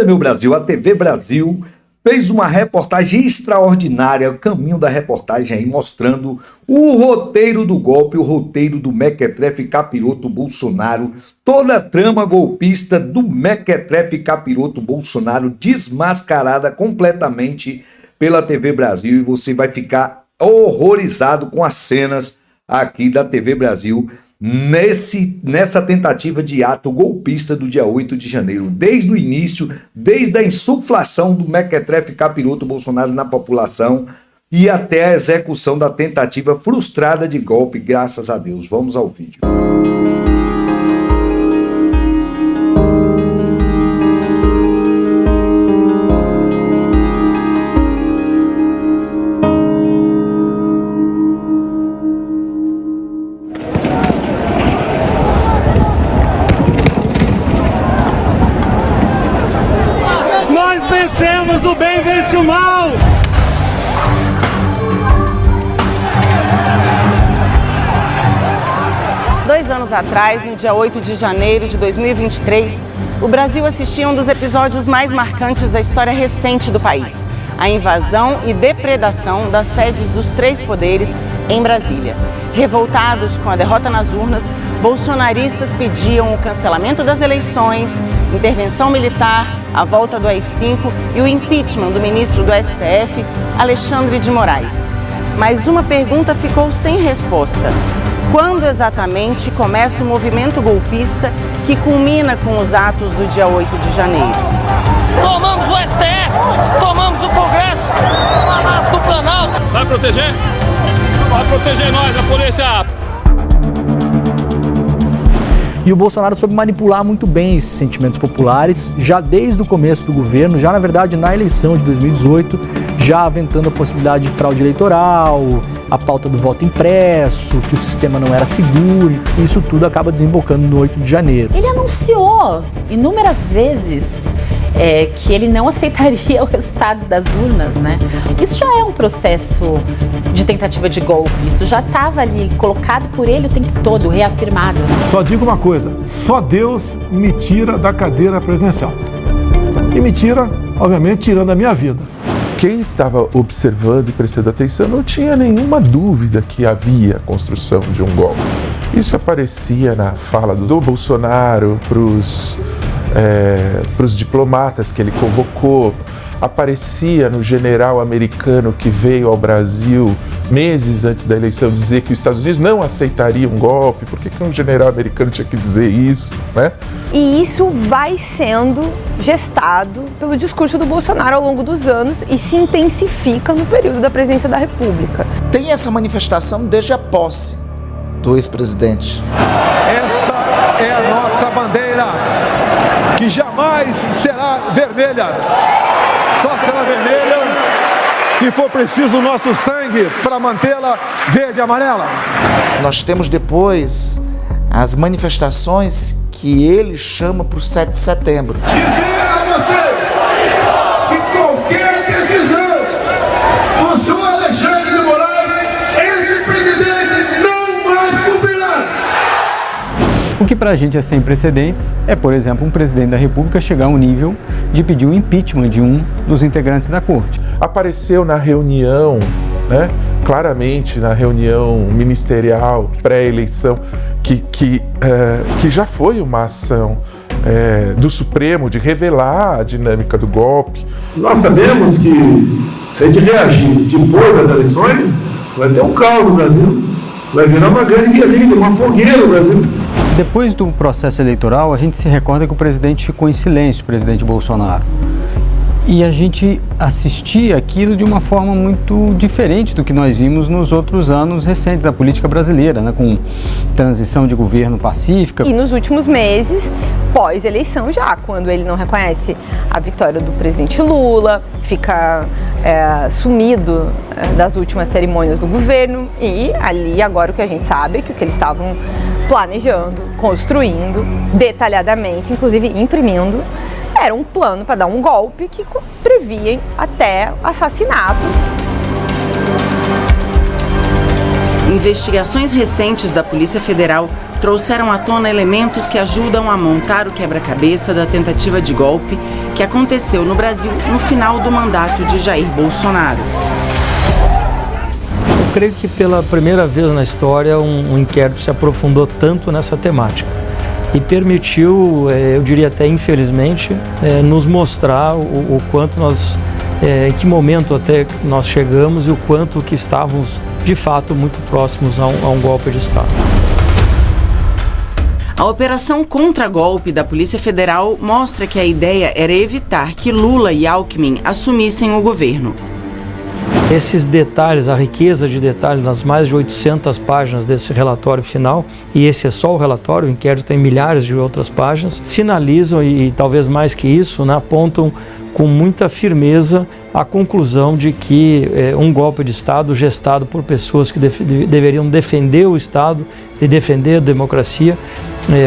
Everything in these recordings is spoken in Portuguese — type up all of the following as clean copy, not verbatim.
Meu Brasil, a TV Brasil fez uma reportagem extraordinária, o caminho da reportagem aí, mostrando o roteiro do golpe, o roteiro do mequetrefe capiroto Bolsonaro, toda a trama golpista do mequetrefe capiroto Bolsonaro desmascarada completamente pela TV Brasil, e você vai ficar horrorizado com as cenas aqui da TV Brasil nessa tentativa de ato golpista do dia 8 de janeiro, desde o início, desde a insuflação do mequetrefe capiroto Bolsonaro na população e até a execução da tentativa frustrada de golpe, graças a Deus. Vamos ao vídeo. Vencemos, o bem vence o mal! Dois anos atrás, no dia 8 de janeiro de 2023, o Brasil assistia a um dos episódios mais marcantes da história recente do país: a invasão e depredação das sedes dos três poderes em Brasília. Revoltados com a derrota nas urnas, bolsonaristas pediam o cancelamento das eleições, intervenção militar, a volta do AI-5 e o impeachment do ministro do STF, Alexandre de Moraes. Mas uma pergunta ficou sem resposta: quando exatamente começa o movimento golpista que culmina com os atos do dia 8 de janeiro? Tomamos o STF, tomamos o Congresso, o Palácio do Planalto. Vai proteger? Vai proteger nós, a polícia! E o Bolsonaro soube manipular muito bem esses sentimentos populares, já desde o começo do governo, já na verdade na eleição de 2018, já aventando a possibilidade de fraude eleitoral, a pauta do voto impresso, que o sistema não era seguro, e isso tudo acaba desembocando no 8 de janeiro. Ele anunciou inúmeras vezes que ele não aceitaria o resultado das urnas, né? Isso já é um processo de tentativa de golpe, isso já estava ali colocado por ele o tempo todo, reafirmado. Só digo uma coisa: só Deus me tira da cadeira presidencial. E me tira, obviamente, tirando a minha vida. Quem estava observando e prestando atenção não tinha nenhuma dúvida que havia construção de um golpe. Isso aparecia na fala do Bolsonaro para os diplomatas que ele convocou, aparecia no general americano que veio ao Brasil meses antes da eleição dizer que os Estados Unidos não aceitariam um golpe. Por que um general americano tinha que dizer isso, né? E isso vai sendo gestado pelo discurso do Bolsonaro ao longo dos anos e se intensifica no período da presidência da República. Tem essa manifestação desde a posse do ex-presidente. Essa é a nossa bandeira, que jamais será vermelha. Só será vermelha se for preciso o nosso sangue para mantê-la verde e amarela. Nós temos depois as manifestações que ele chama para o 7 de setembro. Dizer a você que qualquer decisão do senhor Alexandre de Moraes, ex-presidente, não mais cumprirá. O que pra gente é sem precedentes é, por exemplo, um presidente da República chegar a um nível de pedir o impeachment de um dos integrantes da corte. Apareceu na reunião, né, claramente na reunião ministerial pré-eleição, que já foi uma ação do Supremo de revelar a dinâmica do golpe. Nós sabemos que se a gente reagir depois das eleições, vai ter um caos no Brasil, vai virar uma grande guerrilha, uma fogueira no Brasil. Depois do processo eleitoral, a gente se recorda que o presidente ficou em silêncio, o presidente Bolsonaro. E a gente assistia aquilo de uma forma muito diferente do que nós vimos nos outros anos recentes da política brasileira, né, com transição de governo pacífica. E nos últimos meses, pós-eleição já, quando ele não reconhece a vitória do presidente Lula, fica sumido das últimas cerimônias do governo, e ali agora o que a gente sabe é que o que eles estavam planejando, construindo detalhadamente, inclusive imprimindo, era um plano para dar um golpe que previa até assassinato. Investigações recentes da Polícia Federal trouxeram à tona elementos que ajudam a montar o quebra-cabeça da tentativa de golpe que aconteceu no Brasil no final do mandato de Jair Bolsonaro. Eu creio que pela primeira vez na história um inquérito se aprofundou tanto nessa temática e permitiu, eu diria até infelizmente, nos mostrar o quanto nós, em que momento até nós chegamos e o quanto que estávamos de fato muito próximos a um golpe de Estado. A operação contra-golpe da Polícia Federal mostra que a ideia era evitar que Lula e Alckmin assumissem o governo. Esses detalhes, a riqueza de detalhes nas mais de 800 páginas desse relatório final, e esse é só o relatório, o inquérito tem milhares de outras páginas, sinalizam e talvez mais que isso, né, apontam com muita firmeza a conclusão de que um golpe de Estado gestado por pessoas que deveriam defender o Estado e defender a democracia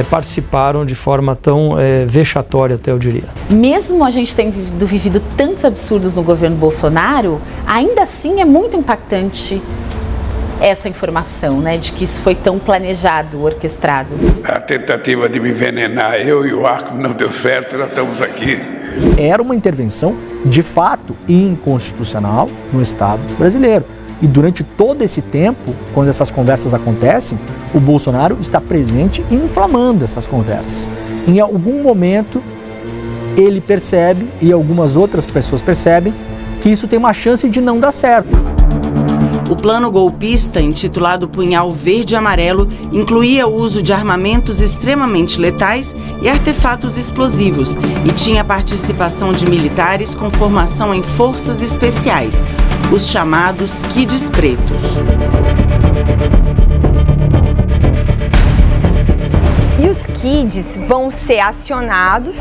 participaram de forma tão vexatória, até eu diria. Mesmo a gente tendo vivido tantos absurdos no governo Bolsonaro, ainda assim é muito impactante essa informação, né, de que isso foi tão planejado, orquestrado. A tentativa de me envenenar, eu e o Alckmin, não deu certo, nós estamos aqui. Era uma intervenção, de fato, inconstitucional no Estado brasileiro. E durante todo esse tempo, quando essas conversas acontecem, o Bolsonaro está presente e inflamando essas conversas. Em algum momento, ele percebe, e algumas outras pessoas percebem, que isso tem uma chance de não dar certo. O plano golpista, intitulado Punhal Verde e Amarelo, incluía o uso de armamentos extremamente letais e artefatos explosivos e tinha a participação de militares com formação em forças especiais, os chamados Kids Pretos. E os Kids vão ser acionados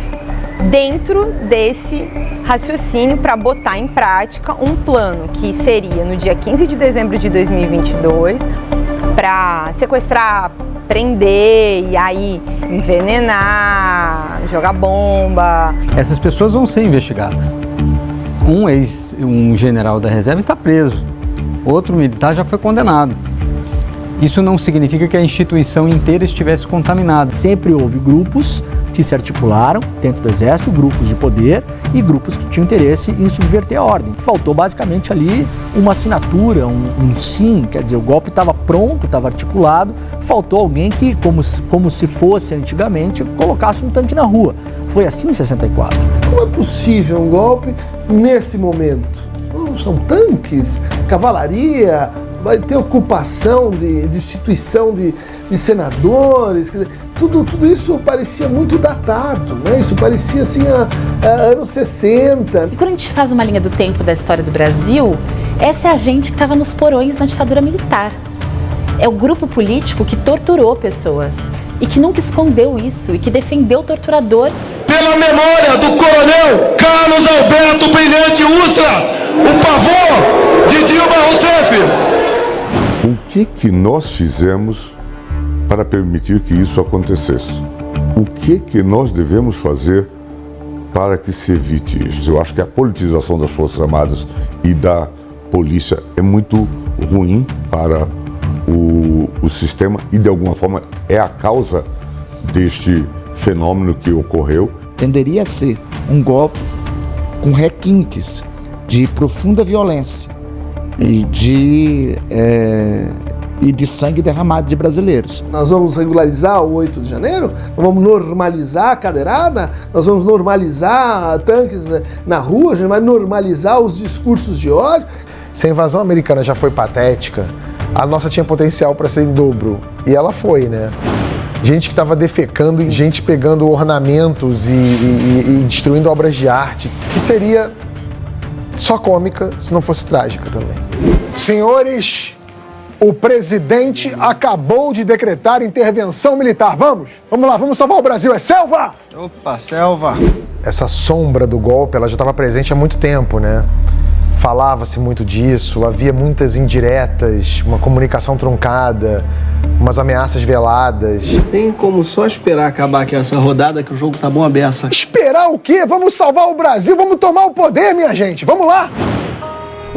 dentro desse raciocínio para botar em prática um plano que seria no dia 15 de dezembro de 2022 para sequestrar, prender e aí envenenar, jogar bomba. Essas pessoas vão ser investigadas. Um general da reserva está preso, outro militar já foi condenado. Isso não significa que a instituição inteira estivesse contaminada. Sempre houve grupos que se articularam dentro do Exército, grupos de poder e grupos que tinham interesse em subverter a ordem. Faltou basicamente ali uma assinatura, um sim, quer dizer, o golpe estava pronto, estava articulado, faltou alguém que, como se fosse antigamente, colocasse um tanque na rua. Foi assim em 64. Como é possível um golpe nesse momento? São tanques, cavalaria, vai ter ocupação de instituição de senadores, quer dizer, tudo isso parecia muito datado, né? Isso parecia assim anos 60. E quando a gente faz uma linha do tempo da história do Brasil, essa é a gente que estava nos porões na ditadura militar. É o grupo político que torturou pessoas e que nunca escondeu isso e que defendeu o torturador. Pela memória do coronel Carlos Alberto Brilhante Ustra, o pavor de Dilma Rousseff. O que nós fizemos para permitir que isso acontecesse? O que nós devemos fazer para que se evite isso? Eu acho que a politização das Forças Armadas e da polícia é muito ruim para o sistema e, de alguma forma, é a causa deste fenômeno que ocorreu. Tenderia a ser um golpe com requintes de profunda violência e de sangue derramado de brasileiros. Nós vamos regularizar o 8 de janeiro, nós vamos normalizar a cadeirada, nós vamos normalizar tanques na rua, a gente vai normalizar os discursos de ódio. Se a invasão americana já foi patética, a nossa tinha potencial para ser em dobro, e ela foi, né? Gente que estava defecando e gente pegando ornamentos e destruindo obras de arte, que seria só cômica se não fosse trágica também. Senhores, o presidente acabou de decretar intervenção militar. Vamos lá, vamos salvar o Brasil. É selva! Opa, selva! Essa sombra do golpe, ela já estava presente há muito tempo, né? Falava-se muito disso, havia muitas indiretas, uma comunicação truncada, umas ameaças veladas. Tem como só esperar acabar aqui essa rodada que o jogo tá bom a beça. Esperar o quê? Vamos salvar o Brasil, vamos tomar o poder, minha gente. Vamos lá!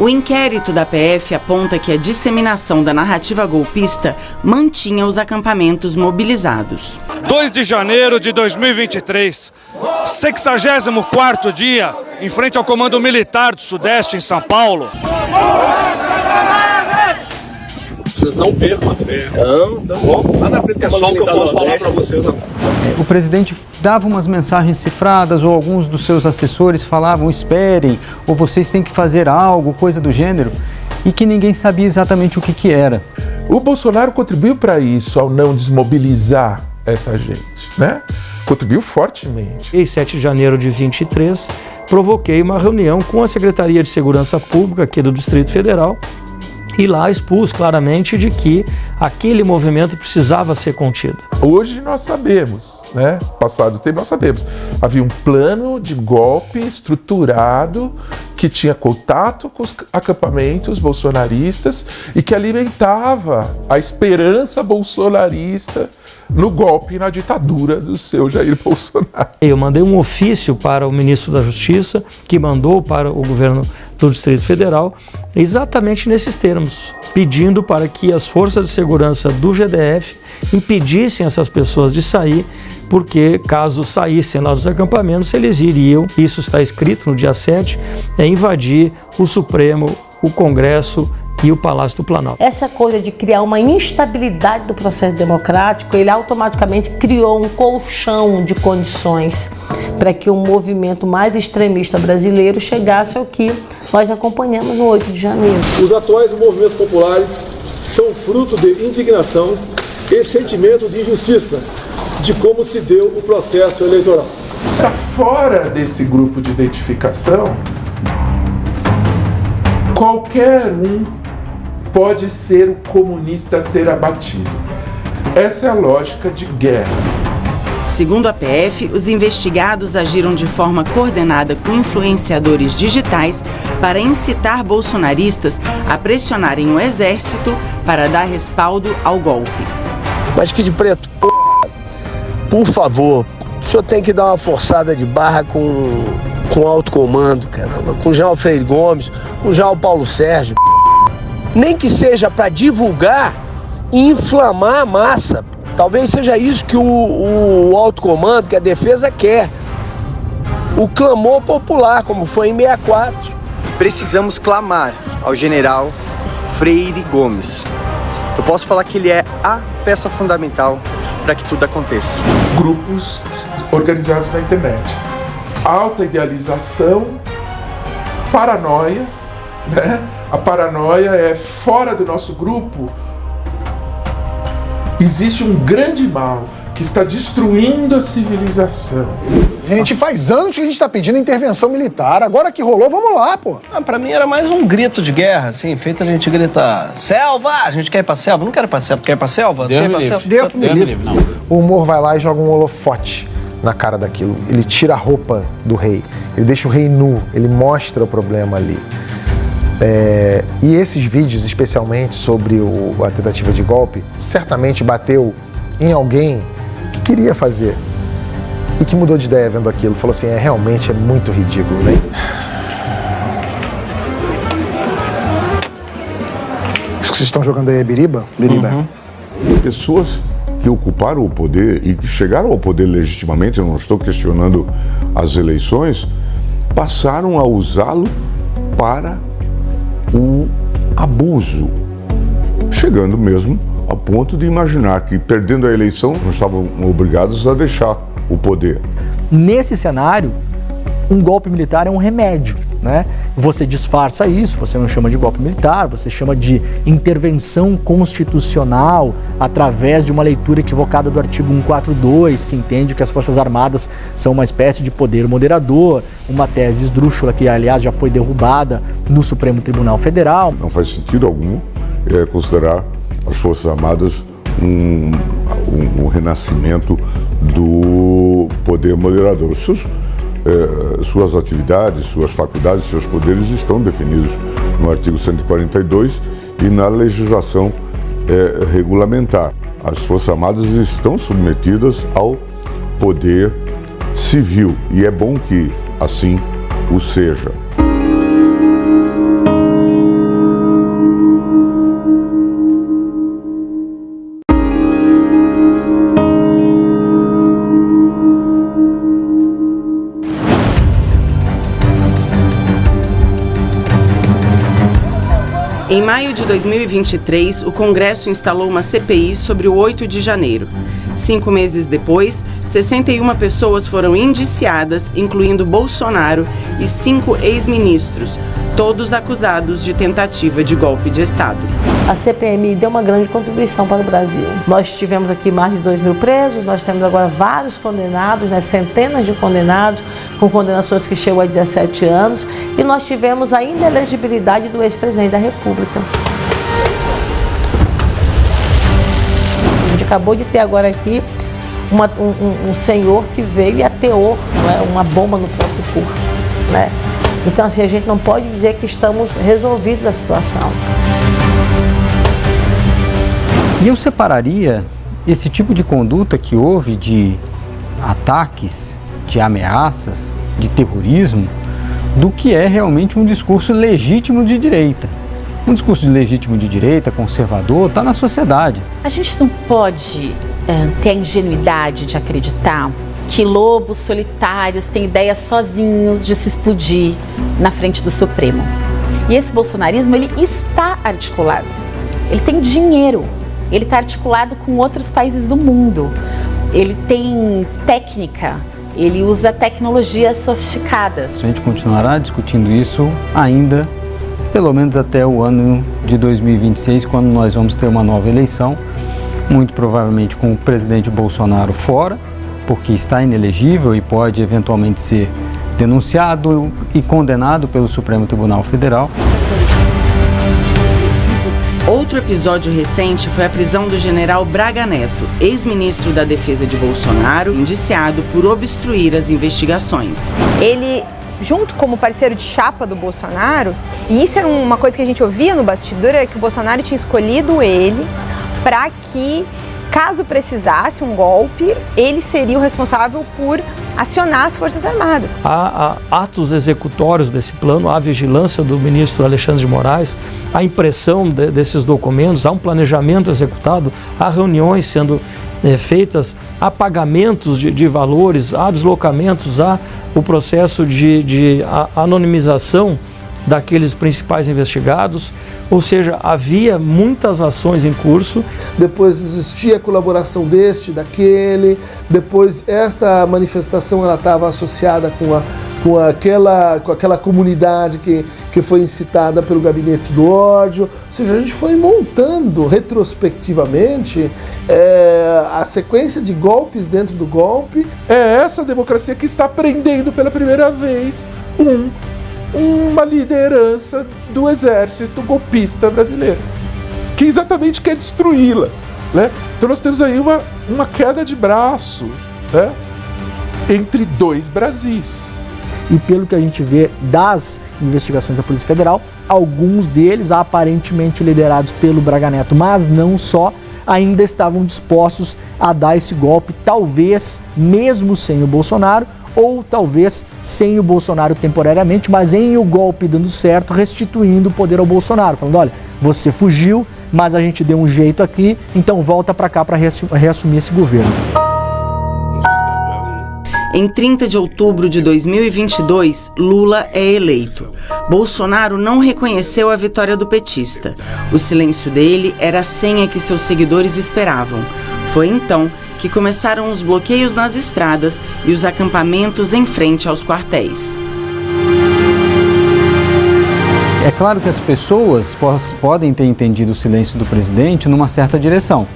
O inquérito da PF aponta que a disseminação da narrativa golpista mantinha os acampamentos mobilizados. 2 de janeiro de 2023, 64º dia, em frente ao Comando Militar do Sudeste, em São Paulo. Vocês não percam a fé. Não, tá bom. Lá na frente é só o que eu posso falar para vocês. O presidente dava umas mensagens cifradas ou alguns dos seus assessores falavam esperem, ou vocês têm que fazer algo, coisa do gênero, e que ninguém sabia exatamente o que era. O Bolsonaro contribuiu para isso ao não desmobilizar essa gente, né? Contribuiu fortemente. Em 7 de janeiro de 23, provoquei uma reunião com a Secretaria de Segurança Pública aqui do Distrito Federal, e lá expus claramente de que aquele movimento precisava ser contido. Hoje nós sabemos, né? Passado o tempo nós sabemos. Havia um plano de golpe estruturado que tinha contato com os acampamentos bolsonaristas e que alimentava a esperança bolsonarista no golpe e na ditadura do seu Jair Bolsonaro. Eu mandei um ofício para o ministro da Justiça, que mandou para o governo do Distrito Federal, exatamente nesses termos, pedindo para que as forças de segurança do GDF impedissem essas pessoas de sair, porque caso saíssem lá dos acampamentos, eles iriam, isso está escrito no dia 7, invadir o Supremo, o Congresso e o Palácio do Planalto. Essa coisa de criar uma instabilidade do processo democrático, ele automaticamente criou um colchão de condições para que um movimento mais extremista brasileiro chegasse ao que nós acompanhamos no 8 de janeiro. Os atuais movimentos populares são fruto de indignação e sentimento de injustiça de como se deu o processo eleitoral. Para fora desse grupo de identificação, qualquer um pode ser o comunista a ser abatido. Essa é a lógica de guerra. Segundo a PF, os investigados agiram de forma coordenada com influenciadores digitais para incitar bolsonaristas a pressionarem o exército para dar respaldo ao golpe. Mas que de preto, por favor, o senhor tem que dar uma forçada de barra com o alto comando, caramba, com o General Freire Gomes, com o General Paulo Sérgio. Nem que seja para divulgar e inflamar a massa. Talvez seja isso que o alto comando, que a defesa quer. O clamor popular, como foi em 64. Precisamos clamar ao general Freire Gomes. Eu posso falar que ele é a peça fundamental para que tudo aconteça. Grupos organizados na internet. Alta idealização, paranoia, né? A paranoia é fora do nosso grupo. Existe um grande mal que está destruindo a civilização. Gente, faz anos que a gente está pedindo intervenção militar. Agora que rolou, vamos lá, pô. Pra mim era mais um grito de guerra, assim, feito a gente gritar: selva! A gente quer ir pra selva? Não quero ir pra selva. Tu quer ir pra selva? Tu quer ir pra selva? Deus me livre. O humor vai lá e joga um holofote na cara daquilo. Ele tira a roupa do rei. Ele deixa o rei nu. Ele mostra o problema ali. E esses vídeos, especialmente sobre a tentativa de golpe, certamente bateu em alguém que queria fazer e que mudou de ideia vendo aquilo. Falou assim, realmente é muito ridículo, né? Isso que vocês estão jogando aí é biriba? Biriba. Uhum. Pessoas que ocuparam o poder e que chegaram ao poder legitimamente, eu não estou questionando as eleições, passaram a usá-lo para o abuso, chegando mesmo ao ponto de imaginar que, perdendo a eleição, não estavam obrigados a deixar o poder. Nesse cenário, um golpe militar é um remédio, né? Você disfarça isso, você não chama de golpe militar, você chama de intervenção constitucional através de uma leitura equivocada do artigo 142, que entende que as Forças Armadas são uma espécie de poder moderador, uma tese esdrúxula que, aliás, já foi derrubada no Supremo Tribunal Federal. Não faz sentido algum considerar as Forças Armadas um renascimento do poder moderador. Suas atividades, suas faculdades, seus poderes estão definidos no artigo 142 e na legislação regulamentar. As Forças Armadas estão submetidas ao poder civil e é bom que assim o seja. Em maio de 2023, o Congresso instalou uma CPI sobre o 8 de janeiro. 5 meses depois, 61 pessoas foram indiciadas, incluindo Bolsonaro e 5 ex-ministros, todos acusados de tentativa de golpe de Estado. A CPMI deu uma grande contribuição para o Brasil. Nós tivemos aqui mais de 2.000 presos, nós temos agora vários condenados, centenas de condenados, com condenações que chegam a 17 anos, e nós tivemos a inelegibilidade do ex-presidente da República. A gente acabou de ter agora aqui um senhor que veio e ateou, uma bomba no próprio corpo, né? Então, assim, a gente não pode dizer que estamos resolvidos a situação. E eu separaria esse tipo de conduta que houve de ataques, de ameaças, de terrorismo, do que é realmente um discurso legítimo de direita. Um discurso legítimo de direita, conservador, está na sociedade. A gente não pode ter a ingenuidade de acreditar que lobos solitários têm ideias sozinhos de se explodir na frente do Supremo. E esse bolsonarismo, ele está articulado. Ele tem dinheiro. Ele está articulado com outros países do mundo. Ele tem técnica. Ele usa tecnologias sofisticadas. A gente continuará discutindo isso ainda, pelo menos até o ano de 2026, quando nós vamos ter uma nova eleição, muito provavelmente com o presidente Bolsonaro fora, porque está inelegível e pode eventualmente ser denunciado e condenado pelo Supremo Tribunal Federal. Outro episódio recente foi a prisão do general Braga Neto, ex-ministro da Defesa de Bolsonaro, indiciado por obstruir as investigações. Ele, junto como parceiro de chapa do Bolsonaro, e isso era uma coisa que a gente ouvia no bastidor, é que o Bolsonaro tinha escolhido ele para que, caso precisasse um golpe, ele seria o responsável por acionar as Forças Armadas. Há atos executórios desse plano, há vigilância do ministro Alexandre de Moraes, há impressão desses documentos, há um planejamento executado, há reuniões sendo feitas, há pagamentos de valores, há deslocamentos, há o processo de anonimização daqueles principais investigados, ou seja, havia muitas ações em curso. Depois existia a colaboração daquele, depois esta manifestação ela estava associada com aquela comunidade que foi incitada pelo gabinete do ódio, ou seja, a gente foi montando retrospectivamente a sequência de golpes dentro do golpe. É essa democracia que está prendendo pela primeira vez uma liderança do exército golpista brasileiro, que exatamente quer destruí-la, né? Então nós temos aí uma queda de braço, né, entre dois Brasis. E pelo que a gente vê das investigações da Polícia Federal, alguns deles aparentemente liderados pelo Braga Neto, mas não só, ainda estavam dispostos a dar esse golpe, talvez mesmo sem o Bolsonaro, ou talvez sem o Bolsonaro temporariamente, mas em o golpe dando certo, restituindo o poder ao Bolsonaro, falando, olha, você fugiu, mas a gente deu um jeito aqui, então volta para cá para reassumir esse governo. Em 30 de outubro de 2022, Lula é eleito. Bolsonaro não reconheceu a vitória do petista. O silêncio dele era a senha que seus seguidores esperavam. Foi então que começaram os bloqueios nas estradas e os acampamentos em frente aos quartéis. É claro que as pessoas podem ter entendido o silêncio do presidente numa certa direção.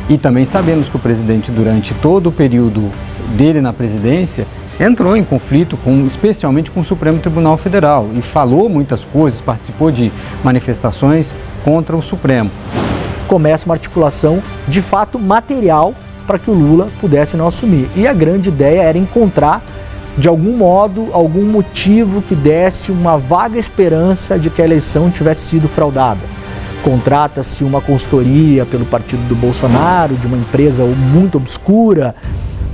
E também sabemos que o presidente, durante todo o período dele na presidência, entrou em conflito, especialmente com o Supremo Tribunal Federal, e falou muitas coisas, participou de manifestações contra o Supremo. Começa uma articulação, de fato, material para que o Lula pudesse não assumir. E a grande ideia era encontrar, de algum modo, algum motivo que desse uma vaga esperança de que a eleição tivesse sido fraudada. Contrata-se uma consultoria pelo partido do Bolsonaro, de uma empresa muito obscura,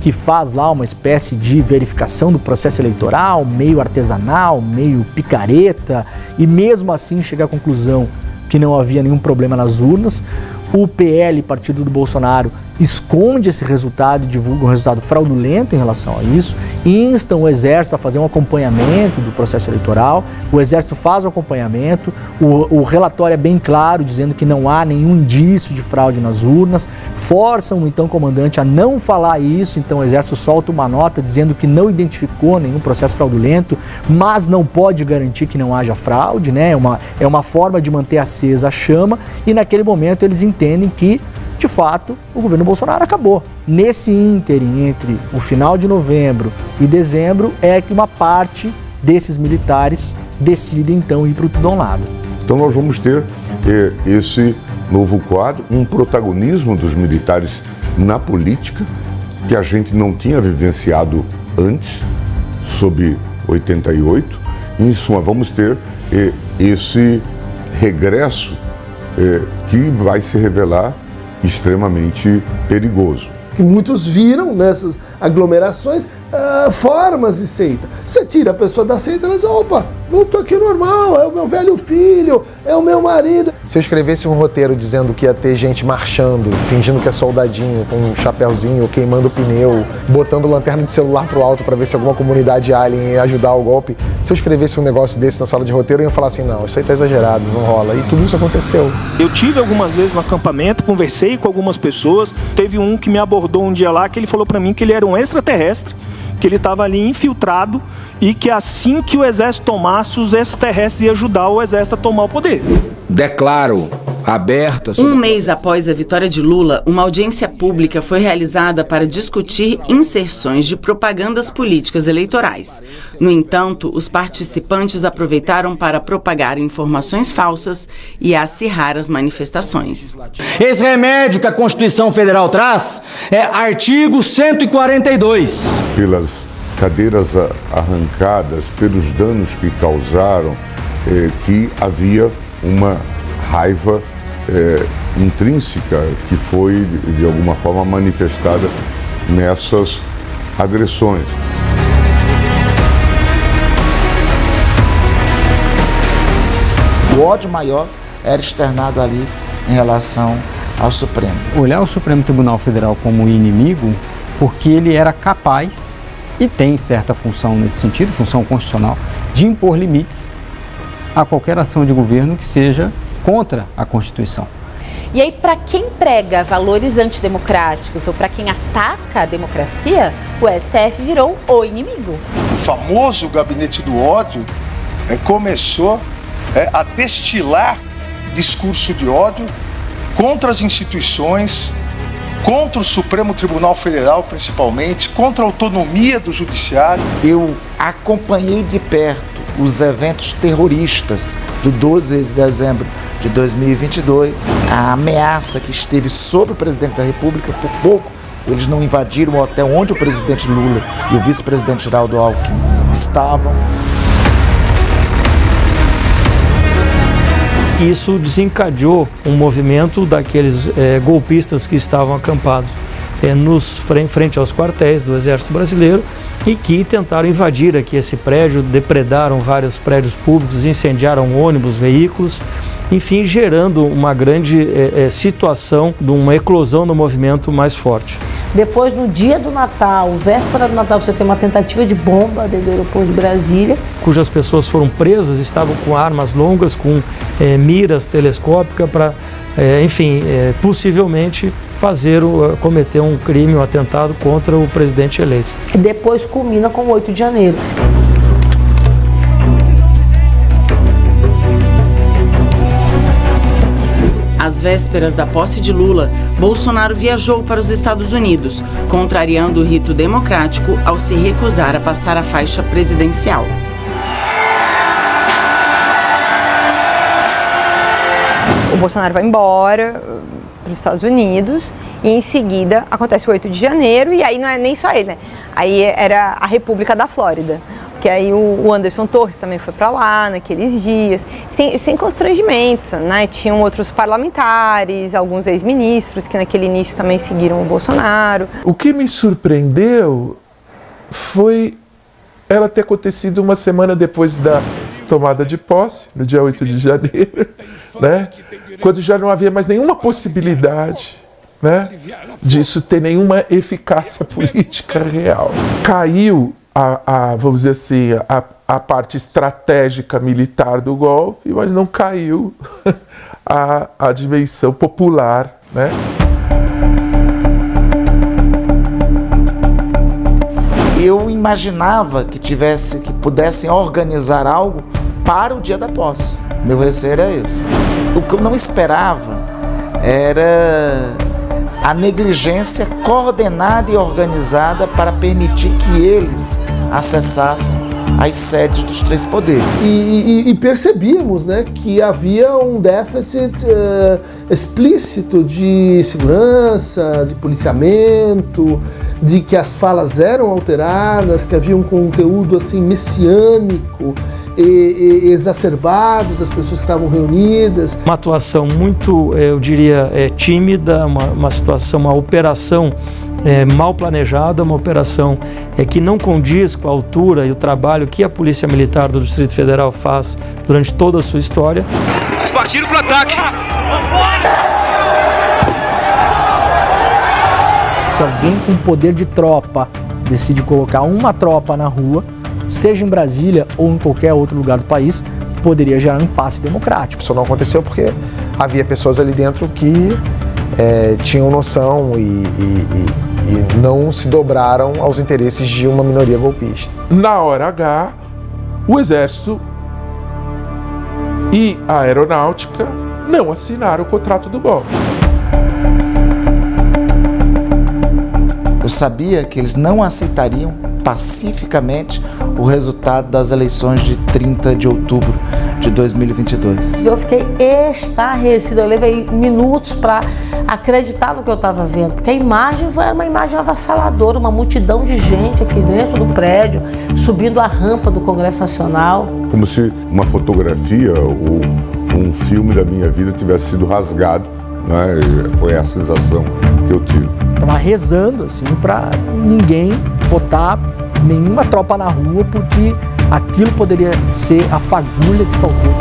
que faz lá uma espécie de verificação do processo eleitoral, meio artesanal, meio picareta, e mesmo assim chega à conclusão que não havia nenhum problema nas urnas. O PL, partido do Bolsonaro, esconde esse resultado e divulga um resultado fraudulento em relação a isso, instam o Exército a fazer um acompanhamento do processo eleitoral, o Exército faz o acompanhamento, o relatório é bem claro, dizendo que não há nenhum indício de fraude nas urnas, forçam o então comandante a não falar isso, então o Exército solta uma nota dizendo que não identificou nenhum processo fraudulento, mas não pode garantir que não haja fraude, né? É uma forma de manter acesa a chama, e naquele momento eles entendem que, de fato, o governo Bolsonaro acabou. Nesse ínterim, entre o final de novembro e dezembro, é que uma parte desses militares decide então ir para o tudo ou nada. Então nós vamos ter esse novo quadro, um protagonismo dos militares na política, que a gente não tinha vivenciado antes, sob 88. Em suma, vamos ter esse regresso que vai se revelar extremamente perigoso. E muitos viram nessas aglomerações formas de seita. Você tira a pessoa da seita e ela diz, opa, voltou aqui normal, é o meu velho filho, é o meu marido. Se eu escrevesse um roteiro dizendo que ia ter gente marchando, fingindo que é soldadinho, com um chapéuzinho, queimando pneu, botando lanterna de celular pro alto para ver se alguma comunidade alien ia ajudar o golpe, se eu escrevesse um negócio desse na sala de roteiro, eu ia falar assim, não, isso aí tá exagerado, não rola. E tudo isso aconteceu. Eu tive algumas vezes no acampamento, conversei com algumas pessoas, teve um que me abordou um dia lá, que ele falou para mim que ele era um extraterrestre, que ele estava ali infiltrado e que assim que o exército tomasse, os extraterrestres iam ajudar o exército a tomar o poder. Declaro aberta... Um mês após a vitória de Lula, uma audiência pública foi realizada para discutir inserções de propagandas políticas eleitorais. No entanto, os participantes aproveitaram para propagar informações falsas e acirrar as manifestações. Esse remédio que a Constituição Federal traz é artigo 142. Pelas cadeiras arrancadas, pelos danos que causaram, que havia uma raiva intrínseca que foi, de alguma forma, manifestada nessas agressões. O ódio maior era externado ali em relação ao Supremo. Olhar o Supremo Tribunal Federal como inimigo, porque ele era capaz, e tem certa função nesse sentido, função constitucional, de impor limites a qualquer ação de governo que seja contra a Constituição. E aí, para quem prega valores antidemocráticos ou para quem ataca a democracia, o STF virou o inimigo. O famoso gabinete do ódio começou a destilar discurso de ódio contra as instituições, contra o Supremo Tribunal Federal, principalmente, contra a autonomia do Judiciário. Eu acompanhei de perto os eventos terroristas do 12 de dezembro de 2022, a ameaça que esteve sobre o presidente da República. Por pouco eles não invadiram o hotel onde o presidente Lula e o vice-presidente Geraldo Alckmin estavam. Isso desencadeou um movimento daqueles golpistas que estavam acampados frente aos quartéis do Exército Brasileiro e que tentaram invadir aqui esse prédio, depredaram vários prédios públicos, incendiaram ônibus, veículos, enfim, gerando uma grande situação de uma eclosão do movimento mais forte. Depois, no dia do Natal, véspera do Natal, você tem uma tentativa de bomba dentro do aeroporto de Brasília. Cujas pessoas foram presas, estavam com armas longas, com miras telescópicas para, possivelmente cometer um crime, um atentado contra o presidente eleito. E depois culmina com o 8 de janeiro. Às vésperas da posse de Lula, Bolsonaro viajou para os Estados Unidos, contrariando o rito democrático ao se recusar a passar a faixa presidencial. O Bolsonaro vai embora para os Estados Unidos e em seguida acontece o 8 de janeiro e aí não é nem só ele, né? Aí era a República da Flórida. Que aí o Anderson Torres também foi para lá naqueles dias, sem constrangimento, né? Tinham outros parlamentares, alguns ex-ministros que naquele início também seguiram o Bolsonaro. O que me surpreendeu foi ela ter acontecido uma semana depois da tomada de posse, no dia 8 de janeiro, né? Quando já não havia mais nenhuma possibilidade né, disso ter nenhuma eficácia política real. Caiu vamos dizer assim, a parte estratégica militar do golpe, mas não caiu a dimensão popular, né? Eu imaginava que pudessem organizar algo para o dia da posse. Meu receio era esse. O que eu não esperava era a negligência coordenada e organizada para permitir que eles acessassem as sedes dos três poderes. E percebíamos, né, que havia um déficit explícito de segurança, de policiamento, de que as falas eram alteradas, que havia um conteúdo assim messiânico e exacerbado das pessoas que estavam reunidas. Uma atuação muito, eu diria, tímida, uma situação, uma operação mal planejada, uma operação que não condiz com a altura e o trabalho que a Polícia Militar do Distrito Federal faz durante toda a sua história. Eles partiram para o ataque! Se alguém com poder de tropa decide colocar uma tropa na rua, seja em Brasília ou em qualquer outro lugar do país, poderia gerar um impasse democrático. Isso não aconteceu porque havia pessoas ali dentro que tinham noção e não se dobraram aos interesses de uma minoria golpista. Na hora H, o Exército e a Aeronáutica não assinaram o contrato do golpe. Eu sabia que eles não aceitariam pacificamente o resultado das eleições de 30 de outubro de 2022. Eu fiquei estarrecida, eu levei minutos para acreditar no que eu estava vendo, porque a imagem foi uma imagem avassaladora, uma multidão de gente aqui dentro do prédio, subindo a rampa do Congresso Nacional. Como se uma fotografia ou um filme da minha vida tivesse sido rasgado, né? Foi a sensação que eu tive. Estava rezando assim para ninguém botar nenhuma tropa na rua, porque aquilo poderia ser a fagulha que faltou.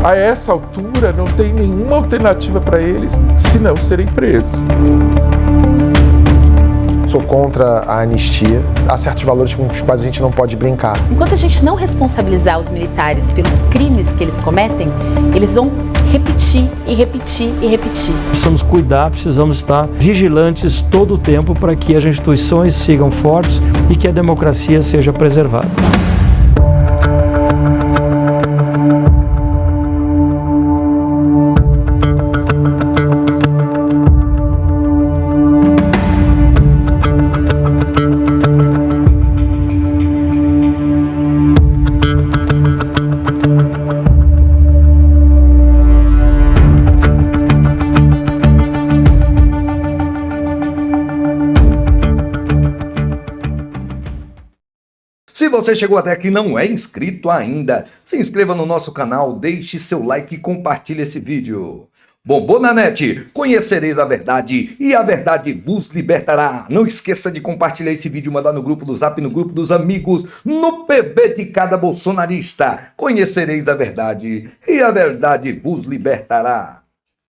A essa altura não tem nenhuma alternativa para eles senão serem presos. Sou contra a anistia. Há certos valores com os quais a gente não pode brincar. Enquanto a gente não responsabilizar os militares pelos crimes que eles cometem, eles vão repetir e repetir e repetir. Precisamos cuidar, precisamos estar vigilantes todo o tempo para que as instituições sigam fortes e que a democracia seja preservada. Se você chegou até aqui e não é inscrito ainda, se inscreva no nosso canal, deixe seu like e compartilhe esse vídeo. Bombou na net, conhecereis a verdade e a verdade vos libertará. Não esqueça de compartilhar esse vídeo, mandar no grupo do Zap, no grupo dos amigos, no PV de cada bolsonarista. Conhecereis a verdade e a verdade vos libertará.